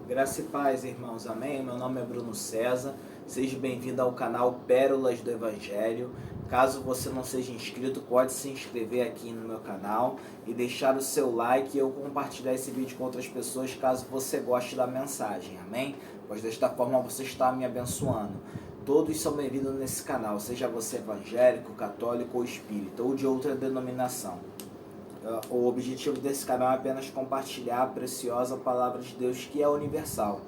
Graça e paz, irmãos, amém? Meu nome é Bruno César, seja bem-vindo ao canal Pérolas do Evangelho. Caso você não seja inscrito, pode se inscrever aqui no meu canal e deixar o seu like e eu compartilhar esse vídeo com outras pessoas caso você goste da mensagem, amém? Pois desta forma você está me abençoando. Todos são bem-vindos nesse canal, seja você evangélico, católico ou espírita ou de outra denominação. O objetivo desse canal é apenas compartilhar a preciosa palavra de Deus, que é universal,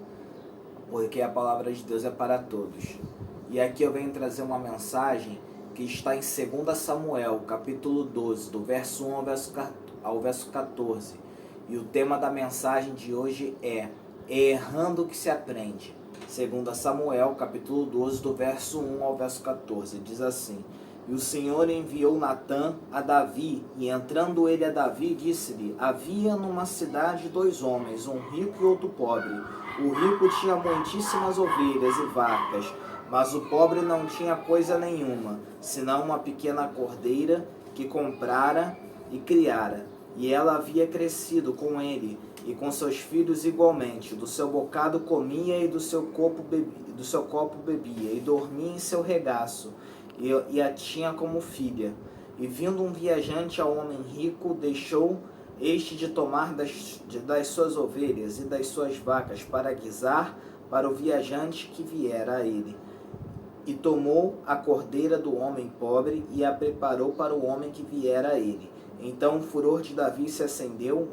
porque a palavra de Deus é para todos. E aqui eu venho trazer uma mensagem que está em 2 Samuel, capítulo 12, do verso 1 ao verso 14. E o tema da mensagem de hoje é errando que se aprende. 2 Samuel, capítulo 12, do verso 1 ao verso 14. Diz assim: E o Senhor enviou Natã a Davi, e entrando ele a Davi, disse-lhe: Havia numa cidade 2 homens, um rico e outro pobre. O rico tinha muitíssimas ovelhas e vacas, mas o pobre não tinha coisa nenhuma, senão uma pequena cordeira que comprara e criara. E ela havia crescido com ele e com seus filhos igualmente. Do seu bocado comia e do seu copo bebia, e dormia em seu regaço. E a tinha como filha. E vindo um viajante ao homem rico, deixou este de tomar das suas ovelhas e das suas vacas para guisar para o viajante que viera a ele. E tomou a cordeira do homem pobre e a preparou para o homem que viera a ele. Então o furor de Davi se acendeu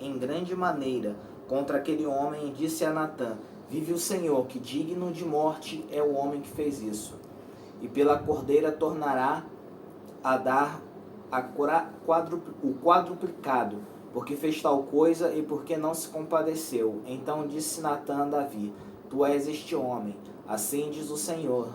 em grande maneira contra aquele homem e disse a Natã: Vive o Senhor, que digno de morte é o homem que fez isso. E pela cordeira tornará a dar o quadruplicado, porque fez tal coisa e porque não se compadeceu. Então disse Natã a Davi: Tu és este homem. Assim diz o Senhor,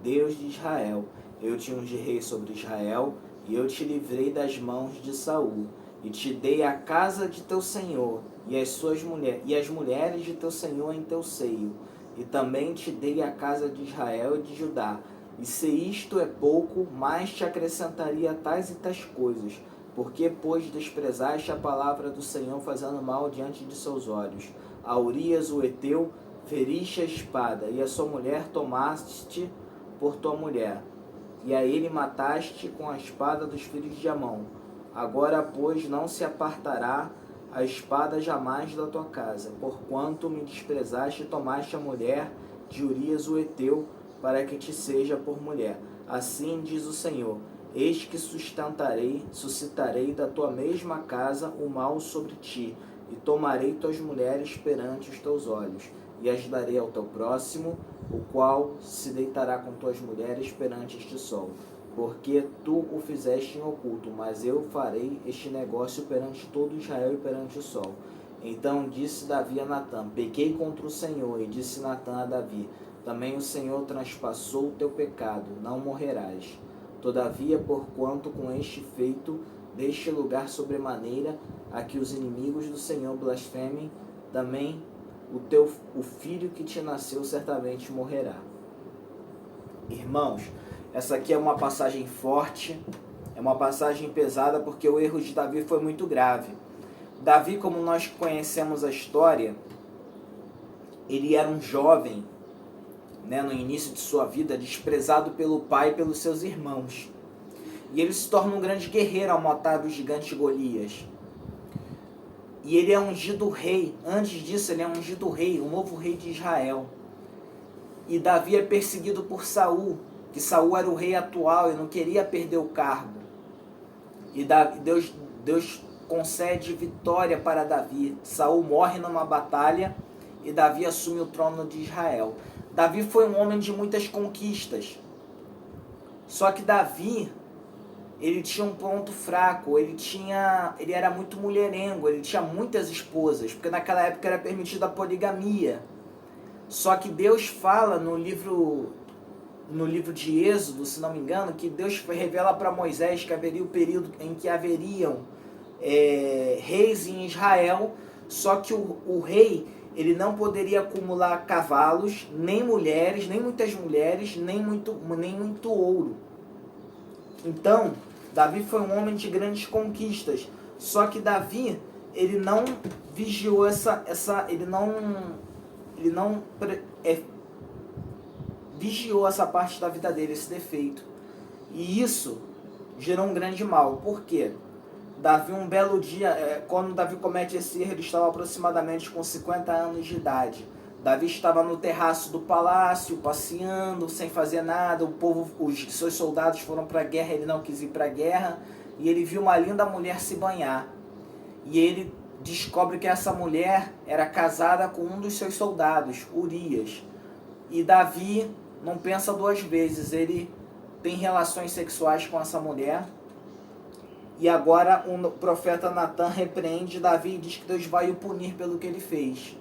Deus de Israel: Eu te ungi rei sobre Israel, e eu te livrei das mãos de Saul, e te dei a casa de teu senhor, e as mulheres de teu senhor em teu seio, e também te dei a casa de Israel e de Judá. E se isto é pouco, mais te acrescentaria tais e tais coisas, porque, pois, desprezaste a palavra do Senhor, fazendo mal diante de seus olhos. A Urias, o Heteu, feriste a espada, e a sua mulher tomaste por tua mulher, e a ele mataste com a espada dos filhos de Amon. Agora, pois, não se apartará a espada jamais da tua casa, porquanto me desprezaste e tomaste a mulher de Urias, o Heteu, para que te seja por mulher. Assim diz o Senhor: Eis que suscitarei da tua mesma casa o mal sobre ti, e tomarei tuas mulheres perante os teus olhos, e as darei ao teu próximo, o qual se deitará com tuas mulheres perante este sol. Porque tu o fizeste em oculto, mas eu farei este negócio perante todo Israel e perante o sol. Então disse Davi a Natã: Pequei contra o Senhor. E disse Natã a Davi: Também o Senhor transpassou o teu pecado, não morrerás. Todavia, porquanto com este feito deste lugar sobremaneira a que os inimigos do Senhor blasfemem, também o filho que te nasceu certamente morrerá. Irmãos, essa aqui é uma passagem forte, é uma passagem pesada, porque o erro de Davi foi muito grave. Davi, como nós conhecemos a história, ele era um jovem, no início de sua vida, desprezado pelo pai e pelos seus irmãos. E ele se torna um grande guerreiro ao matar o gigante Golias. E ele é ungido rei. Antes disso, ele é ungido rei, o novo rei de Israel. E Davi é perseguido por Saul, que Saul era o rei atual e não queria perder o cargo. E Deus concede vitória para Davi. Saul morre numa batalha e Davi assume o trono de Israel. Davi foi um homem de muitas conquistas. Só que Davi, ele tinha um ponto fraco, ele era muito mulherengo, ele tinha muitas esposas, porque naquela época era permitida a poligamia. Só que Deus fala no livro de Êxodo, se não me engano, que Deus revela para Moisés que haveria o período em que haveriam reis em Israel, só que o rei, ele não poderia acumular cavalos, nem mulheres, nem muitas mulheres, nem muito ouro. Então, Davi foi um homem de grandes conquistas. Só que Davi, ele não vigiou vigiou essa parte da vida dele, esse defeito. E isso gerou um grande mal. Por quê? Davi, um belo dia, quando Davi comete esse erro, ele estava aproximadamente com 50 anos de idade. Davi estava no terraço do palácio, passeando, sem fazer nada. O povo, os seus soldados foram para a guerra, ele não quis ir para a guerra. E ele viu uma linda mulher se banhar. E ele descobre que essa mulher era casada com um dos seus soldados, Urias. E Davi não pensa duas vezes, ele tem relações sexuais com essa mulher. E agora o profeta Natan repreende Davi e diz que Deus vai o punir pelo que ele fez.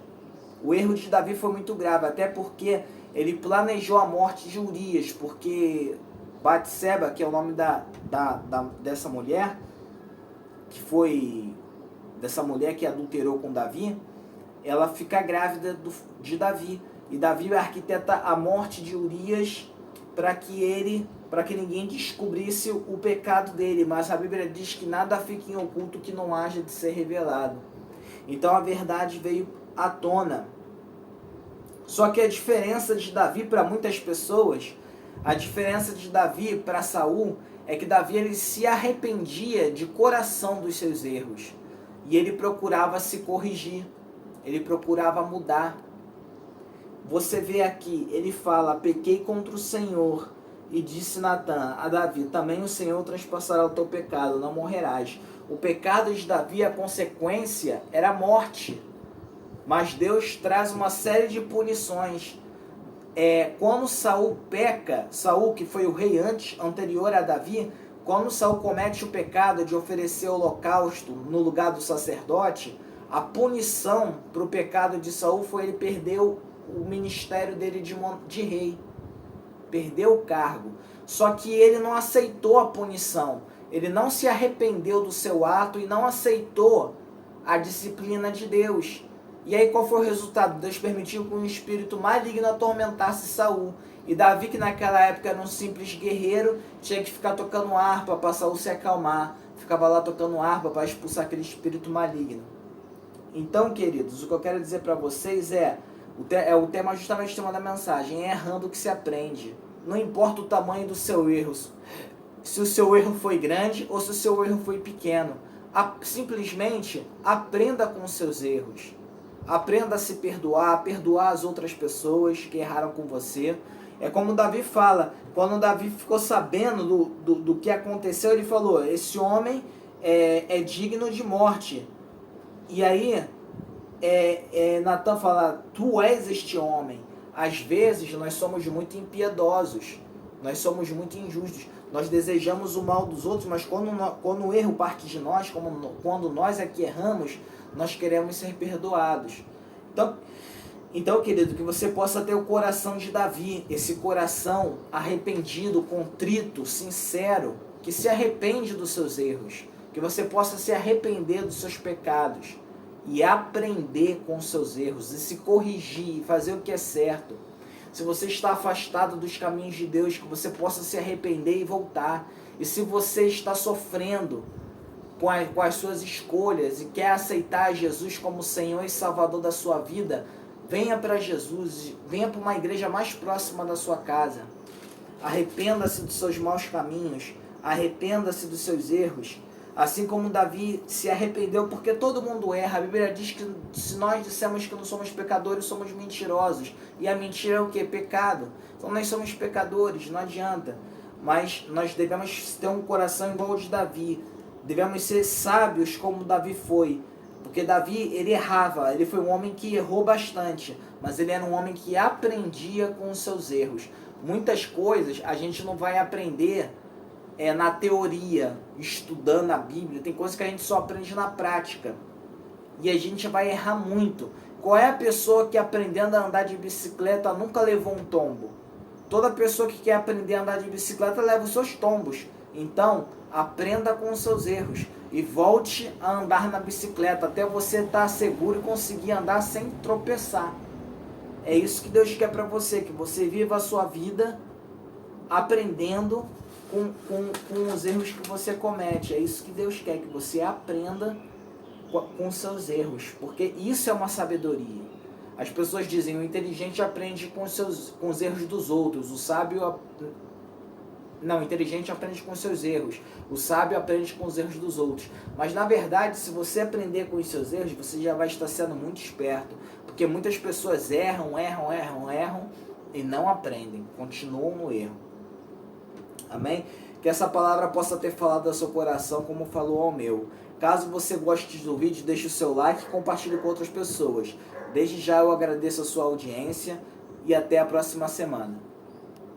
O erro de Davi foi muito grave, até porque ele planejou a morte de Urias, porque Batseba, que é o nome dessa mulher, dessa mulher que adulterou com Davi, ela fica grávida de Davi. E Davi arquiteta a morte de Urias para que ninguém descobrisse o pecado dele. Mas a Bíblia diz que nada fica em oculto que não haja de ser revelado. Então a verdade veio à tona. Só que a diferença de Davi para muitas pessoas, a diferença de Davi para Saul, é que Davi ele se arrependia de coração dos seus erros. E ele procurava se corrigir. Ele procurava mudar. Você vê aqui, ele fala, pequei contra o Senhor, e disse Natan a Davi, também o Senhor transpassará o teu pecado, não morrerás. O pecado de Davi, a consequência era a morte. Mas Deus traz uma série de punições. Quando Saul peca, Saul, que foi o rei anterior a Davi, quando Saul comete o pecado de oferecer holocausto no lugar do sacerdote, a punição para o pecado de Saul foi ele perder o ministério dele de rei. Perdeu o cargo. Só que ele não aceitou a punição. Ele não se arrependeu do seu ato e não aceitou a disciplina de Deus. E aí qual foi o resultado? Deus permitiu que um espírito maligno atormentasse Saul. E Davi, que naquela época era um simples guerreiro, tinha que ficar tocando harpa para Saul se acalmar. Ficava lá tocando harpa para expulsar aquele espírito maligno. Então, queridos, o que eu quero dizer para vocês o tema, justamente o tema da mensagem, é errando que se aprende. Não importa o tamanho do seu erro, se o seu erro foi grande ou se o seu erro foi pequeno. Simplesmente aprenda com os seus erros. Aprenda a se perdoar as outras pessoas que erraram com você. É como Davi fala, quando Davi ficou sabendo do que aconteceu, ele falou, esse homem é digno de morte. E aí, Natan fala, tu és este homem. Às vezes nós somos muito impiedosos, nós somos muito injustos, nós desejamos o mal dos outros, mas quando o erro parte de nós, quando nós é que erramos, nós queremos ser perdoados. Então, querido, que você possa ter o coração de Davi, esse coração arrependido, contrito, sincero, que se arrepende dos seus erros, que você possa se arrepender dos seus pecados e aprender com os seus erros, e se corrigir, e fazer o que é certo. Se você está afastado dos caminhos de Deus, que você possa se arrepender e voltar. E se você está sofrendo com as suas escolhas e quer aceitar Jesus como Senhor e Salvador da sua vida, venha para Jesus, venha para uma igreja mais próxima da sua casa. Arrependa-se dos seus maus caminhos, arrependa-se dos seus erros, assim como Davi se arrependeu, porque todo mundo erra. A Bíblia diz que se nós dissemos que não somos pecadores, somos mentirosos. E a mentira é o que? Pecado. Então nós somos pecadores, não adianta. Mas nós devemos ter um coração igual ao de Davi. Devemos ser sábios como Davi foi. Porque Davi, ele errava, ele foi um homem que errou bastante, mas ele era um homem que aprendia com os seus erros. Muitas coisas a gente não vai aprender na teoria, estudando a Bíblia. Tem coisas que a gente só aprende na prática. E a gente vai errar muito. Qual é a pessoa que aprendendo a andar de bicicleta nunca levou um tombo? Toda pessoa que quer aprender a andar de bicicleta leva os seus tombos. Então, aprenda com os seus erros e volte a andar na bicicleta até você estar seguro e conseguir andar sem tropeçar. É isso que Deus quer para você, que você viva a sua vida aprendendo com os erros que você comete. É isso que Deus quer, que você aprenda com seus erros, porque isso é uma sabedoria. As pessoas dizem, o inteligente aprende com os erros dos outros, o sábio... Não, o inteligente aprende com os seus erros, o sábio aprende com os erros dos outros. Mas na verdade, se você aprender com os seus erros, você já vai estar sendo muito esperto, porque muitas pessoas erram e não aprendem, continuam no erro. Amém? Que essa palavra possa ter falado ao seu coração como falou ao meu. Caso você goste do vídeo, deixe o seu like e compartilhe com outras pessoas. Desde já eu agradeço a sua audiência e até a próxima semana.